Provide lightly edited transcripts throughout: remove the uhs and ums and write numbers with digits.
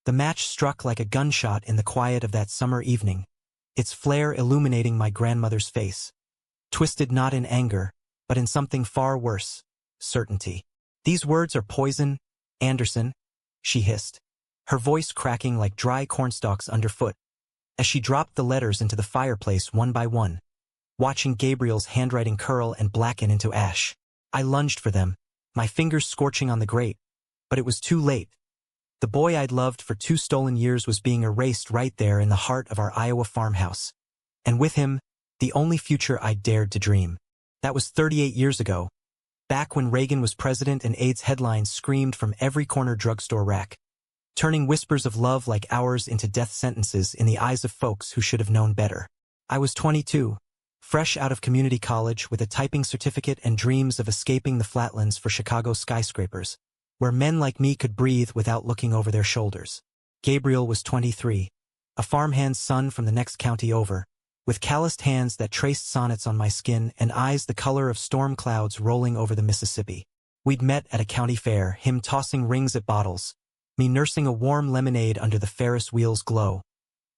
The match struck like a gunshot in the quiet of that summer evening, its flare illuminating my grandmother's face, twisted not in anger, but in something far worse, certainty. "These words are poison, Anderson," she hissed, her voice cracking like dry cornstalks underfoot, as she dropped the letters into the fireplace one by one, watching Gabriel's handwriting curl and blacken into ash. I lunged for them, my fingers scorching on the grate, but it was too late. The boy I'd loved for 2 stolen years was being erased right there in the heart of our Iowa farmhouse. And with him, the only future I'd dared to dream. That was 38 years ago, back when Reagan was president and AIDS headlines screamed from every corner drugstore rack, turning whispers of love like ours into death sentences in the eyes of folks who should have known better. I was 22, fresh out of community college with a typing certificate and dreams of escaping the flatlands for Chicago skyscrapers, where men like me could breathe without looking over their shoulders. Gabriel was 23, a farmhand's son from the next county over, with calloused hands that traced sonnets on my skin and eyes the color of storm clouds rolling over the Mississippi. We'd met at a county fair, him tossing rings at bottles, me nursing a warm lemonade under the Ferris wheel's glow.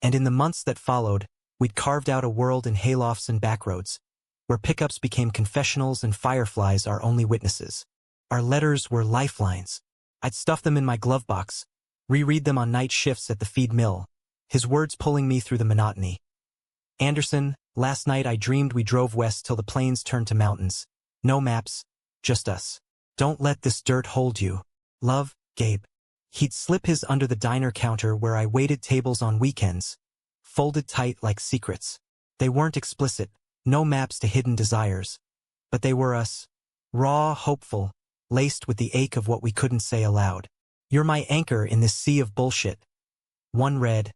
And in the months that followed, we'd carved out a world in haylofts and backroads, where pickups became confessionals and fireflies our only witnesses. Our letters were lifelines. I'd stuff them in my glove box, reread them on night shifts at the feed mill, his words pulling me through the monotony. "Anderson, last night I dreamed we drove west till the plains turned to mountains. No maps, just us. Don't let this dirt hold you. Love, Gabe." He'd slip his under the diner counter where I waited tables on weekends, folded tight like secrets. They weren't explicit, no maps to hidden desires. But they were us. Raw, hopeful, laced with the ache of what we couldn't say aloud. "You're my anchor in this sea of bullshit." One read,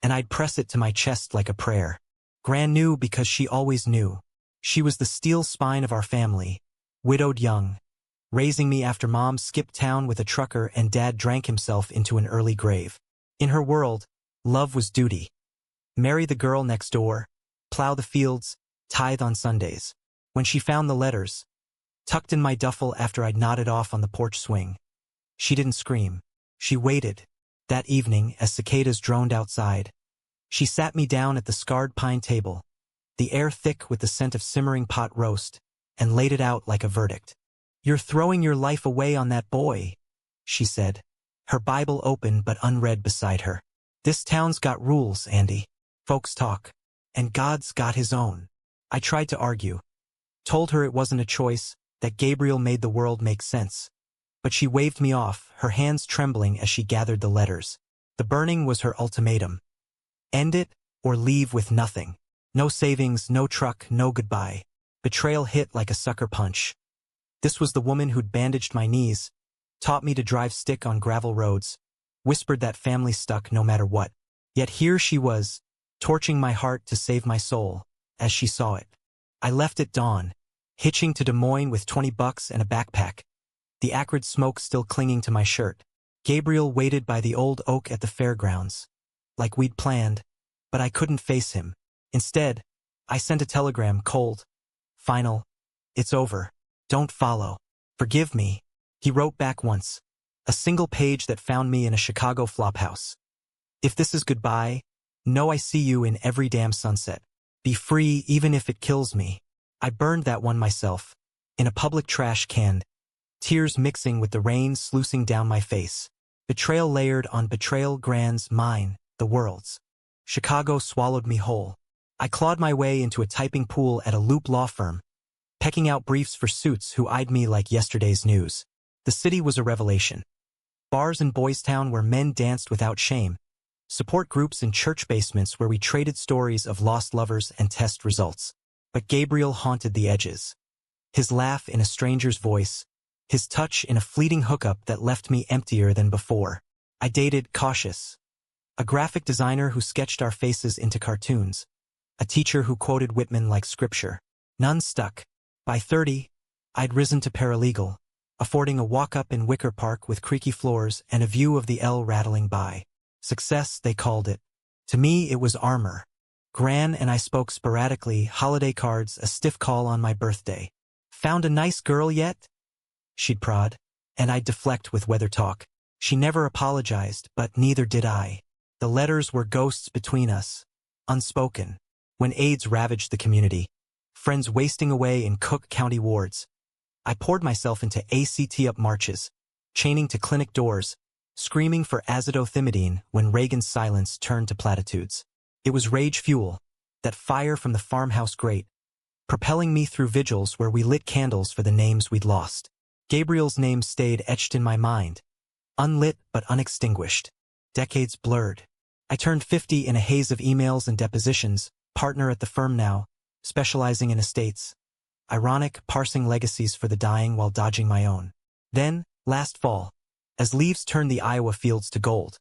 and I'd press it to my chest like a prayer. Gran knew because she always knew. She was the steel spine of our family, widowed young, raising me after Mom skipped town with a trucker and Dad drank himself into an early grave. In her world, love was duty. Marry the girl next door, plow the fields, tithe on Sundays. When she found the letters, tucked in my duffel after I'd nodded off on the porch swing, she didn't scream. She waited. That evening, as cicadas droned outside, she sat me down at the scarred pine table, the air thick with the scent of simmering pot roast, and laid it out like a verdict. "You're throwing your life away on that boy," she said, her Bible open but unread beside her. "This town's got rules, Andy. Folks talk. And God's got his own." I tried to argue. Told her it wasn't a choice, that Gabriel made the world make sense. But she waved me off, her hands trembling as she gathered the letters. The burning was her ultimatum. End it, or leave with nothing. No savings, no truck, no goodbye. Betrayal hit like a sucker punch. This was the woman who'd bandaged my knees, taught me to drive stick on gravel roads, whispered that family stuck no matter what. Yet here she was, torching my heart to save my soul, as she saw it. I left at dawn, hitching to Des Moines with $20 and a backpack, the acrid smoke still clinging to my shirt. Gabriel waited by the old oak at the fairgrounds, like we'd planned, but I couldn't face him. Instead, I sent a telegram, cold, final, "It's over. Don't follow. Forgive me." He wrote back once, a single page that found me in a Chicago flophouse. "If this is goodbye, know I see you in every damn sunset. Be free even if it kills me." I burned that one myself, in a public trash can, tears mixing with the rain sluicing down my face. Betrayal layered on betrayal, Gran's, mine, the world's. Chicago swallowed me whole. I clawed my way into a typing pool at a Loop law firm, pecking out briefs for suits who eyed me like yesterday's news. The city was a revelation. Bars in Boys Town where men danced without shame. Support groups in church basements where we traded stories of lost lovers and test results. But Gabriel haunted the edges. His laugh in a stranger's voice, his touch in a fleeting hookup that left me emptier than before. I dated cautious. A graphic designer who sketched our faces into cartoons. A teacher who quoted Whitman like scripture. None stuck. By 30, I'd risen to paralegal, affording a walk-up in Wicker Park with creaky floors and a view of the L rattling by. Success, they called it. To me, it was armor. Gran and I spoke sporadically, holiday cards, a stiff call on my birthday. "Found a nice girl yet?" She'd prod, and I'd deflect with weather talk. She never apologized, but neither did I. The letters were ghosts between us, unspoken. When AIDS ravaged the community, friends wasting away in Cook County wards, I poured myself into ACT-UP marches, chaining to clinic doors, screaming for azithromycin when Reagan's silence turned to platitudes. It was rage fuel, that fire from the farmhouse grate, propelling me through vigils where we lit candles for the names we'd lost. Gabriel's name stayed etched in my mind, unlit but unextinguished. Decades blurred. I turned 50 in a haze of emails and depositions, partner at the firm now, specializing in estates. Ironic, parsing legacies for the dying while dodging my own. Then, last fall, as leaves turned the Iowa fields to gold,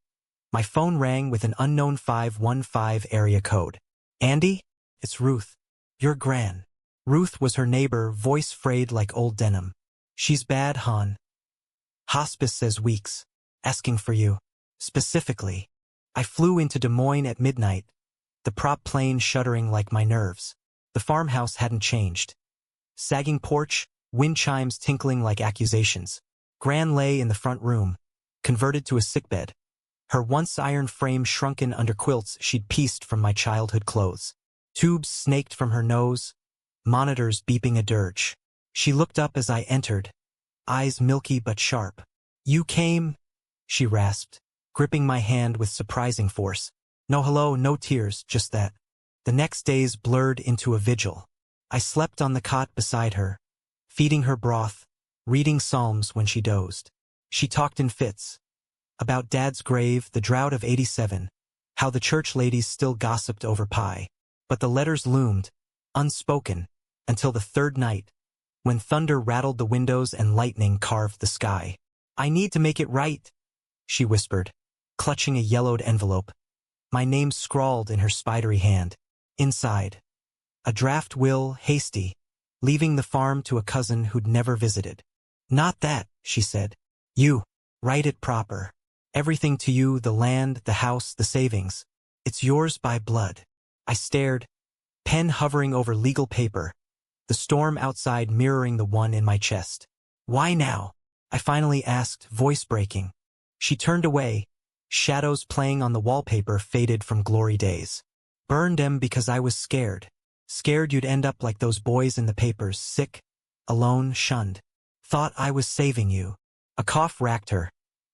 my phone rang with an unknown 515 area code. Andy? It's Ruth. You're gran. Ruth was her neighbor, voice frayed like old denim. She's bad, hon. Hospice says weeks. Asking for you. Specifically. I flew into Des Moines at midnight, the prop plane shuddering like my nerves. The farmhouse hadn't changed. Sagging porch, wind chimes tinkling like accusations. Gran lay in the front room, converted to a sickbed, her once iron frame shrunken under quilts she'd pieced from my childhood clothes. Tubes snaked from her nose, monitors beeping a dirge. She looked up as I entered, eyes milky but sharp. You came, she rasped, gripping my hand with surprising force. No hello, no tears, just that. The next days blurred into a vigil. I slept on the cot beside her, feeding her broth, reading psalms when she dozed. She talked in fits. About Dad's grave, the drought of '87, how the church ladies still gossiped over pie. But the letters loomed, unspoken, until the third night, when thunder rattled the windows and lightning carved the sky. I need to make it right, she whispered, clutching a yellowed envelope. My name scrawled in her spidery hand. Inside, a draft will, hasty, leaving the farm to a cousin who'd never visited. Not that, she said. You. Write it proper. Everything to you, the land, the house, the savings. It's yours by blood. I stared, pen hovering over legal paper, the storm outside mirroring the one in my chest. Why now? I finally asked, voice breaking. She turned away, shadows playing on the wallpaper faded from glory days. Burned them because I was scared. Scared you'd end up like those boys in the papers, sick, alone, shunned. Thought I was saving you. A cough racked her,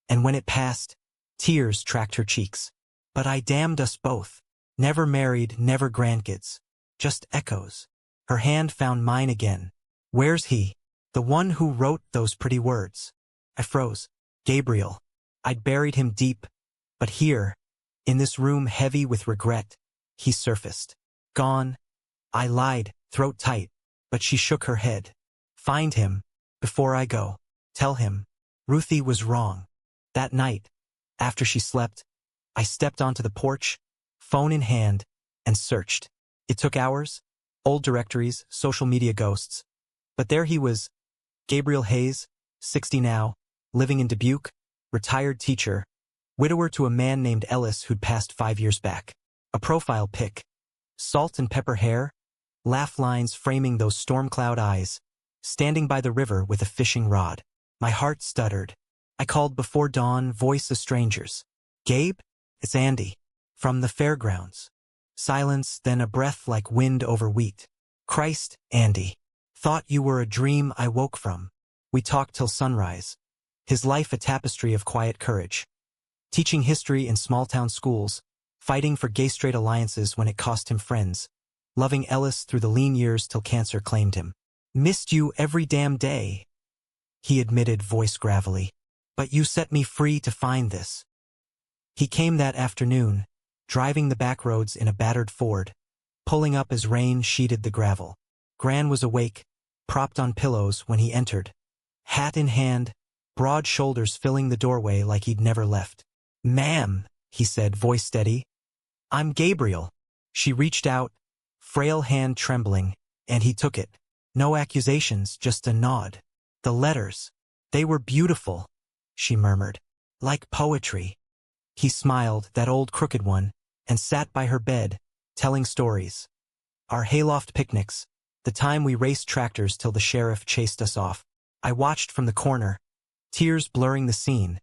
and when it passed, tears tracked her cheeks. But I damned us both. Never married, never grandkids. Just echoes. Her hand found mine again. Where's he? The one who wrote those pretty words. I froze. Gabriel. I'd buried him deep, but here, in this room heavy with regret, he surfaced. Gone. I lied, throat tight, but she shook her head. Find him, before I go. Tell him. Ruthie was wrong. That night, after she slept, I stepped onto the porch, phone in hand, and searched. It took hours, old directories, social media ghosts. But there he was, Gabriel Hayes, 60 now, living in Dubuque, retired teacher, widower to a man named Ellis who'd passed 5 years back. A profile pic. Salt and pepper hair, laugh lines framing those storm cloud eyes, standing by the river with a fishing rod. My heart stuttered. I called before dawn, voice of strangers. Gabe? It's Andy. From the fairgrounds. Silence, then a breath like wind over wheat. Christ, Andy. Thought you were a dream I woke from. We talked till sunrise. His life a tapestry of quiet courage. Teaching history in small-town schools, fighting for gay-straight alliances when it cost him friends, loving Ellis through the lean years till cancer claimed him. Missed you every damn day, he admitted, voice gravelly. But you set me free to find this. He came that afternoon, driving the back roads in a battered Ford, pulling up as rain sheeted the gravel. Gran was awake, propped on pillows when he entered, hat in hand, broad shoulders filling the doorway like he'd never left. Ma'am, he said, voice steady. I'm Gabriel. She reached out, frail hand trembling, and he took it. No accusations, just a nod. The letters. They were beautiful, she murmured. Like poetry. He smiled, that old crooked one, and sat by her bed, telling stories. Our hayloft picnics, the time we raced tractors till the sheriff chased us off. I watched from the corner, tears blurring the scene,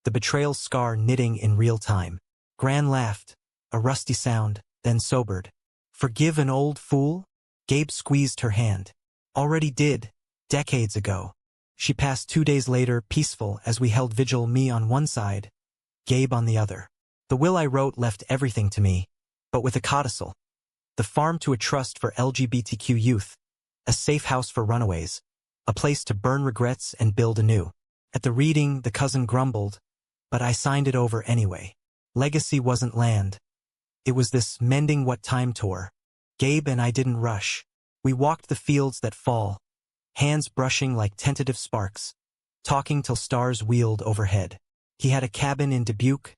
the betrayal scar knitting in real time. Gran laughed, a rusty sound, then sobered. Forgive an old fool? Gabe squeezed her hand. Already did, decades ago. She passed 2 days later, peaceful as we held vigil, me on one side, Gabe on the other. The will I wrote left everything to me, but with a codicil. The farm to a trust for LGBTQ youth, a safe house for runaways, a place to burn regrets and build anew. At the reading, the cousin grumbled, but I signed it over anyway. Legacy wasn't land. It was this mending what time tore. Gabe and I didn't rush. We walked the fields that fall, hands brushing like tentative sparks, talking till stars wheeled overhead. He had a cabin in Dubuque,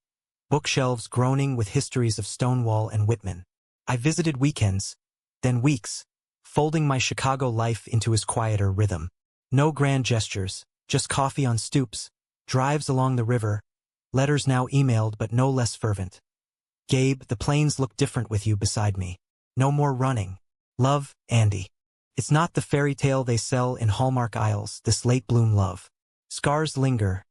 bookshelves groaning with histories of Stonewall and Whitman. I visited weekends, then weeks, folding my Chicago life into his quieter rhythm. No grand gestures, just coffee on stoops, drives along the river, letters now emailed but no less fervent. Gabe, the plains look different with you beside me. No more running. Love, Andy. It's not the fairy tale they sell in Hallmark aisles, this late-bloom love. Scars linger.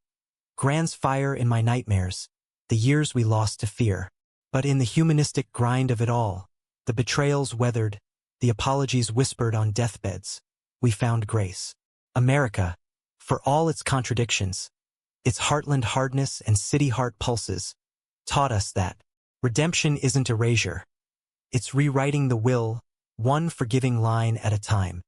Gran's fire in my nightmares, the years we lost to fear. But in the humanistic grind of it all, the betrayals weathered, the apologies whispered on deathbeds, we found grace. America, for all its contradictions, its heartland hardness and city heart pulses, taught us that redemption isn't erasure. It's rewriting the will, one forgiving line at a time.